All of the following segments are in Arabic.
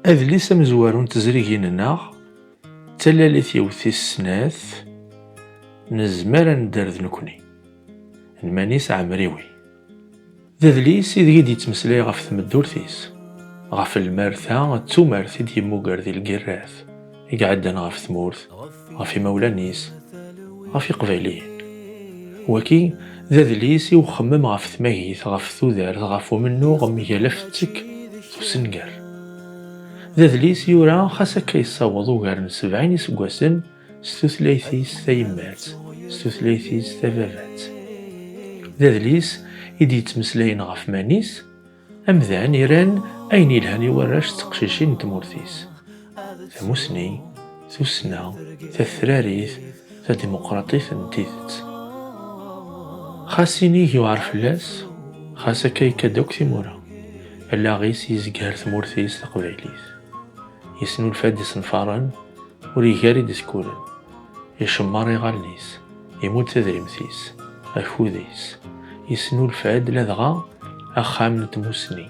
أذليس مزوارون تزريقين-ناغ تلاليت يوثي السناث نزمر ندرذ نكوني نمانيس عمريوي. ذذليس إذ يدي تمسلاي غف تمدورتيس غف المارثا تمارث إذ يموغر ذي القراث يقعدن غف ثمورث غف مولانيس غف قبيليين. وكي ذذليس يوخمم غف ثماهيث غف ثوذارث غف ومنو غميالفتك ثوسنقر. ذذليس يورا خاصة كيصاوض وغار 70 يسقواسن ستوثلايثيس تايمات ستوثلايثيس تابابات. ذذليس إدي تمسلاين غف مانيس أمذان يران أين يلهان يوراش تقشيشين تمورثيس ثموسني ثوسنا ثثراريث ثديمقراطيث نتيثت. خاصيني يعرف اللاس خاصة كي كدوك ثمورا ألا غيس يزقار ثمورثيس تقبايليث يسنو الفاد يصنفارن وريغاري ديسكورن يشمار يغالنيس يموت تدريمثيس أفوذيس يسنو الفاد لذغا أخام نتموسني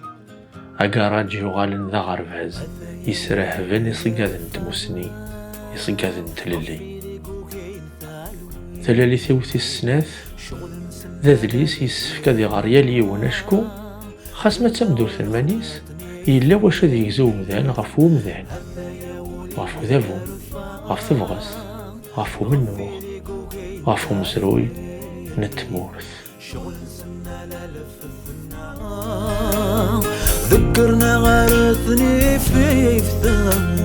أقاراج يغالن ذا غرباز يسرهبن يصقاذن تموسني يصقاذن تللي. تلالي ثوثي السناث ذذليس يسفك ذي غريالي ونشكو خاص ما تمدور ثمانيس إلا واش ذي يزو مذان غفو مذان غفو ذابو غف تبغس غفو منوغ غفو مزروي نتمورث. ذكرنا غارثني في فتام